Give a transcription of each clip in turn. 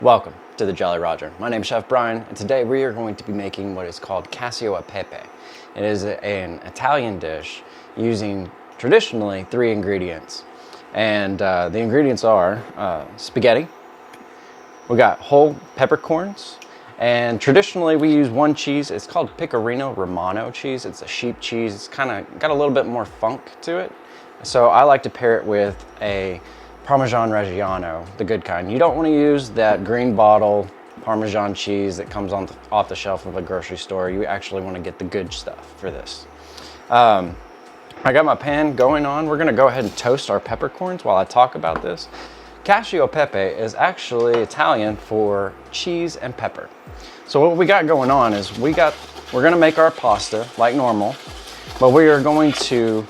Welcome to the Jolly Roger. My name is Chef Brian, and today we are going to be making what is called Casio E Pepe. It is an Italian dish using traditionally 3 ingredients. And the ingredients are spaghetti, we got whole peppercorns, and traditionally we use one cheese. It's called Pecorino Romano cheese. It's a sheep cheese. It's kind of got a little bit more funk to it. So I like to pair it with a Parmesan Reggiano, the good kind. You don't want to use that green bottle Parmesan cheese that comes off the shelf of a grocery store. You actually want to get the good stuff for this. I got my pan going on. We're going to go ahead and toast our peppercorns while I talk about this. Casio E Pepe is actually Italian for cheese and pepper. So what we got going on is we're going to make our pasta like normal, but we are going to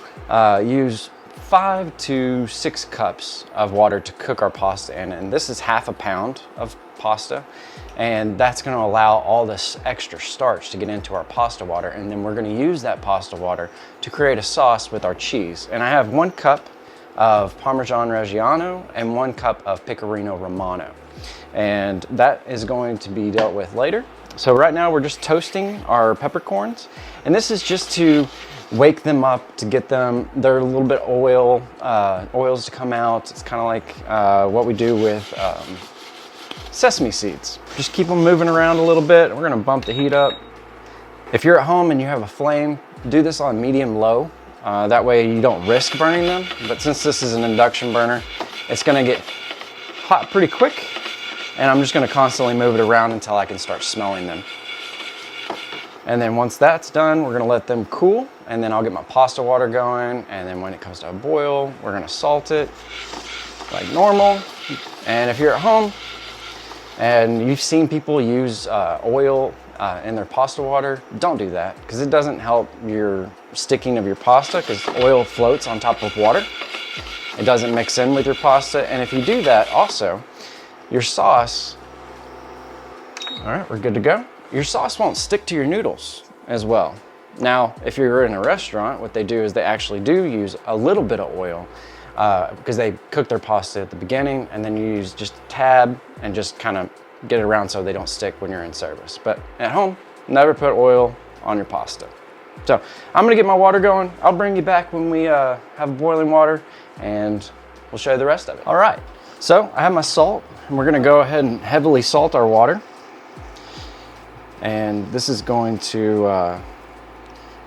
use 5 to 6 cups of water to cook our pasta in, and this is half a pound of pasta, and that's going to allow all this extra starch to get into our pasta water, and then we're going to use that pasta water to create a sauce with our cheese. And I have 1 cup of Parmesan Reggiano and 1 cup of Pecorino Romano, and that is going to be dealt with later. So right now we're just toasting our peppercorns, and this is just to wake them up, to get them, they're a little bit oils to come out. It's kind of like what we do with sesame seeds. Just keep them moving around a little bit. We're gonna bump the heat up. If you're at home and you have a flame, do this on medium-low. That way you don't risk burning them. But since this is an induction burner, it's gonna get hot pretty quick, and I'm just gonna constantly move it around until I can start smelling them. And then once that's done, we're gonna let them cool, and then I'll get my pasta water going, and then when it comes to a boil, we're gonna salt it like normal. And if you're at home and you've seen people use oil in their pasta water, don't do that, because it doesn't help your sticking of your pasta, because oil floats on top of water. It doesn't mix in with your pasta, and if you do that also, your sauce, all right, we're good to go. Your sauce won't stick to your noodles as well. Now, if you're in a restaurant, what they do is they actually do use a little bit of oil because they cook their pasta at the beginning, and then you use just a tab and just kind of get it around so they don't stick when you're in service. But at home, never put oil on your pasta. So I'm gonna get my water going. I'll bring you back when we have boiling water, and we'll show you the rest of it. All right, so I have my salt, and we're gonna go ahead and heavily salt our water. And this is going to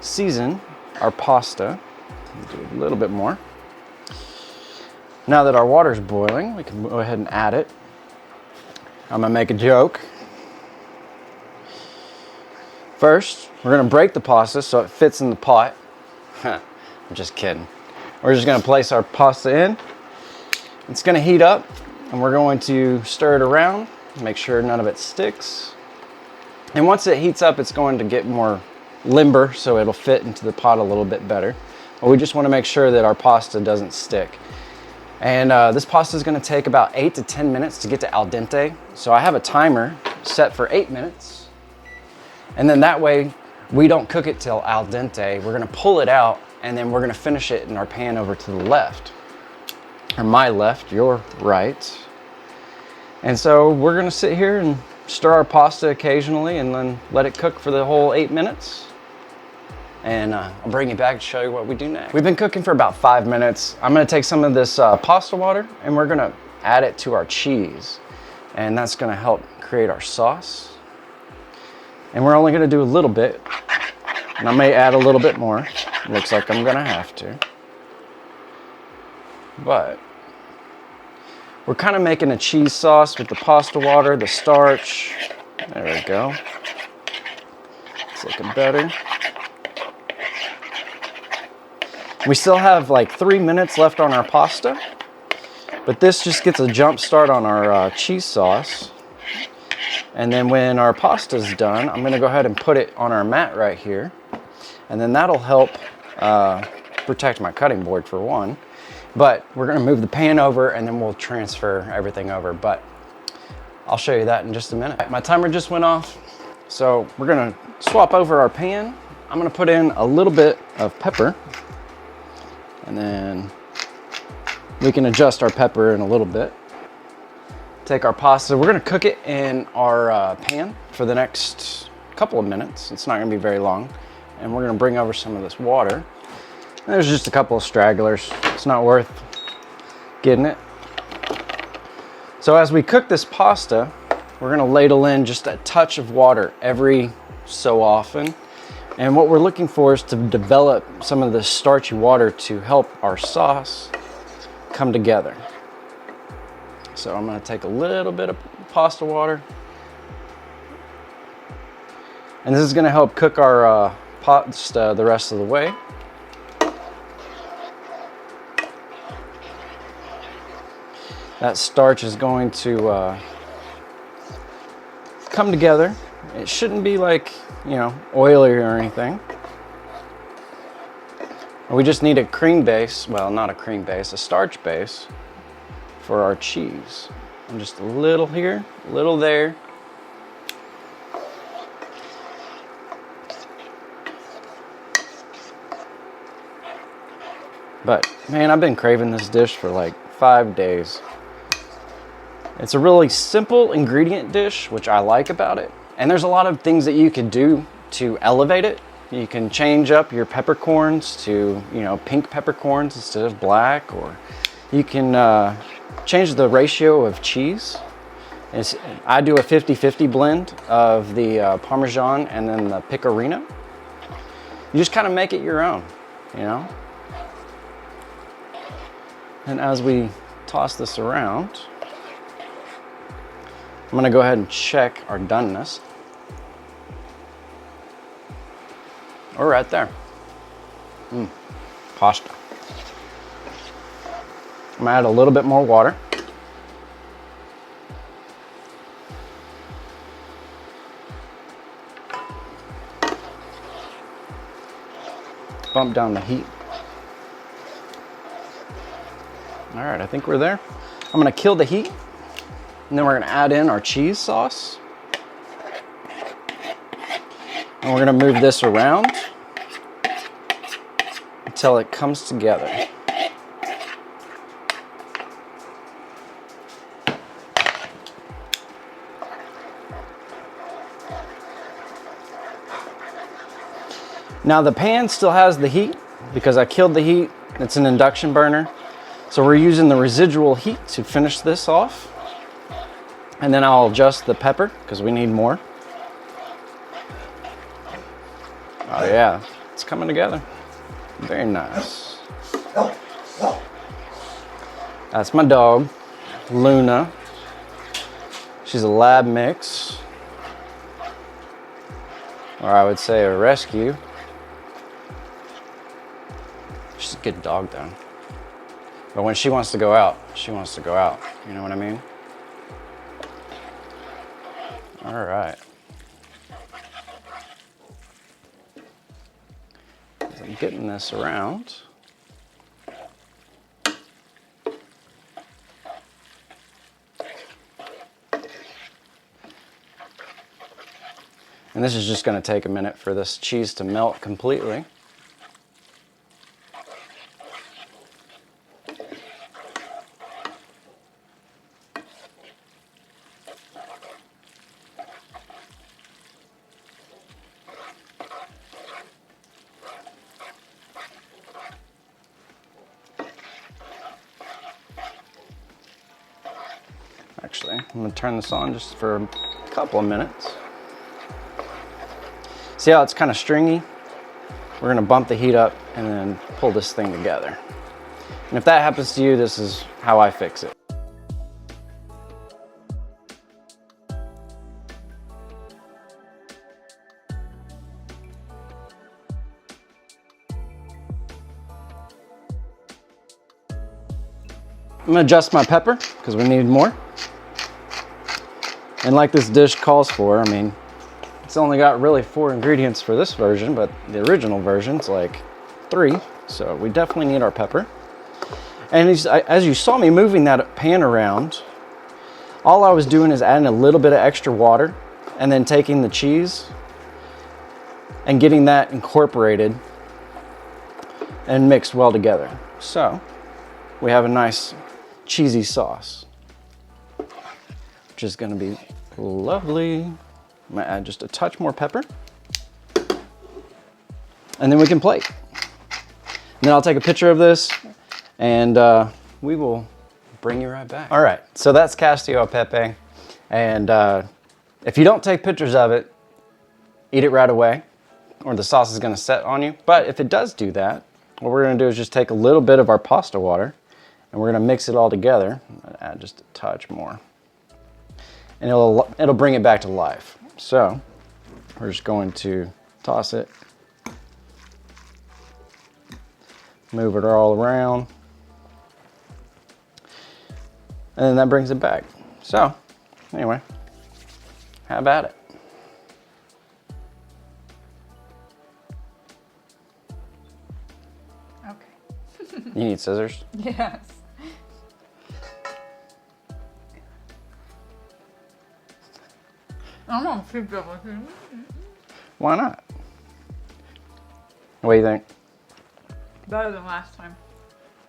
season our pasta. Do a little bit more. Now that our water's boiling, we can go ahead and add it. I'm gonna make a joke. First, we're gonna break the pasta so it fits in the pot. I'm just kidding. We're just gonna place our pasta in. It's gonna heat up, and we're going to stir it around, make sure none of it sticks. And once it heats up, it's going to get more limber, so it'll fit into the pot a little bit better. But we just want to make sure that our pasta doesn't stick. And this pasta is going to take about 8 to 10 minutes to get to al dente. So I have a timer set for 8 minutes. And then that way, we don't cook it till al dente. We're going to pull it out, and then we're going to finish it in our pan over to the left. Or my left, your right. And so we're going to sit here and stir our pasta occasionally, and then let it cook for the whole 8 minutes. And I'll bring you back to show you what we do next. We've been cooking for about 5 minutes. I'm gonna take some of this pasta water, and we're gonna add it to our cheese. And that's gonna help create our sauce. And we're only gonna do a little bit. And I may add a little bit more. Looks like I'm gonna have to. But we're kind of making a cheese sauce with the pasta water, the starch. There we go. It's looking better. We still have like 3 minutes left on our pasta, but this just gets a jump start on our cheese sauce. And then when our pasta's done, I'm gonna go ahead and put it on our mat right here. And then that'll help protect my cutting board for one. But we're gonna move the pan over, and then we'll transfer everything over. But I'll show you that in just a minute. My timer just went off, so we're gonna swap over our pan. I'm gonna put in a little bit of pepper, and then we can adjust our pepper in a little bit. take our pasta. We're gonna cook it in our pan for the next couple of minutes. It's not gonna be very long. And we're gonna bring over some of this water. There's just a couple of stragglers. It's not worth getting it. So as we cook this pasta, we're gonna ladle in just a touch of water every so often. And what we're looking for is to develop some of this starchy water to help our sauce come together. So I'm gonna take a little bit of pasta water. And this is gonna help cook our pasta the rest of the way. That starch is going to come together. It shouldn't be like, you know, oily or anything. We just need a cream base, well, not a cream base, a starch base for our cheese. And just a little here, a little there. But man, I've been craving this dish for like 5 days. It's a really simple ingredient dish, which I like about it. And there's a lot of things that you could do to elevate it. You can change up your peppercorns to, you know, pink peppercorns instead of black, or you can change the ratio of cheese. I do a 50-50 blend of the Parmesan and then the Pecorino. You just kind of make it your own, you know? And as we toss this around, I'm gonna go ahead and check our doneness. We're right there. Pasta. I'm gonna add a little bit more water. Bump down the heat. All right, I think we're there. I'm gonna kill the heat, and then we're gonna add in our cheese sauce. And we're gonna move this around until it comes together. Now the pan still has the heat because I killed the heat. It's an induction burner. So we're using the residual heat to finish this off. And then I'll adjust the pepper because we need more. Oh yeah, it's coming together. Very nice. That's my dog, Luna. She's a lab mix, or I would say a rescue. She's a good dog though. But when she wants to go out, she wants to go out. You know what I mean? All right. As I'm getting this around. And this is just going to take a minute for this cheese to melt completely. Actually, I'm going to turn this on just for a couple of minutes. See how it's kind of stringy? We're going to bump the heat up and then pull this thing together. And if that happens to you, this is how I fix it. I'm going to adjust my pepper because we need more. And like this dish calls for, I mean, it's only got really 4 ingredients for this version, but the original version's like 3. So we definitely need our pepper. And as you saw me moving that pan around, all I was doing is adding a little bit of extra water and then taking the cheese and getting that incorporated and mixed well together. So we have a nice cheesy sauce. which is gonna be lovely. I'm gonna add just a touch more pepper. And then we can plate. And then I'll take a picture of this and we will bring you right back. All right, so that's Casio E Pepe. And if you don't take pictures of it, eat it right away or the sauce is gonna set on you. But if it does do that, what we're gonna do is just take a little bit of our pasta water and we're gonna mix it all together. Add just a touch more. And it'll bring it back to life. So we're just going to toss it, move it all around, and then that brings it back. So anyway, how about it? Okay. You need scissors? Yes. I don't keep everything. Why not? What do you think? Better than last time.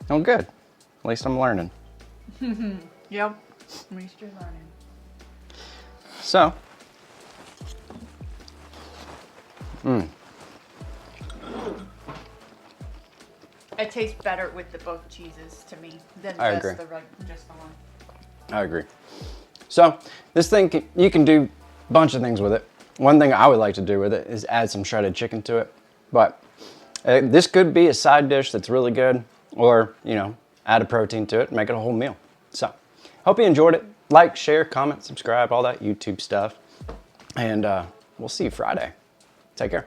Oh, good. At least I'm learning. Yep. At least you're learning. So, It tastes better with both cheeses to me than I just agree. just the one. I agree. So, this thing, you can do a bunch of things with it. One thing I would like to do with it is add some shredded chicken to it. But this could be a side dish that's really good, or, you know, add a protein to it, make it a whole meal. So, hope you enjoyed it. Like, share, comment, subscribe, all that YouTube stuff. And we'll see you Friday. Take care.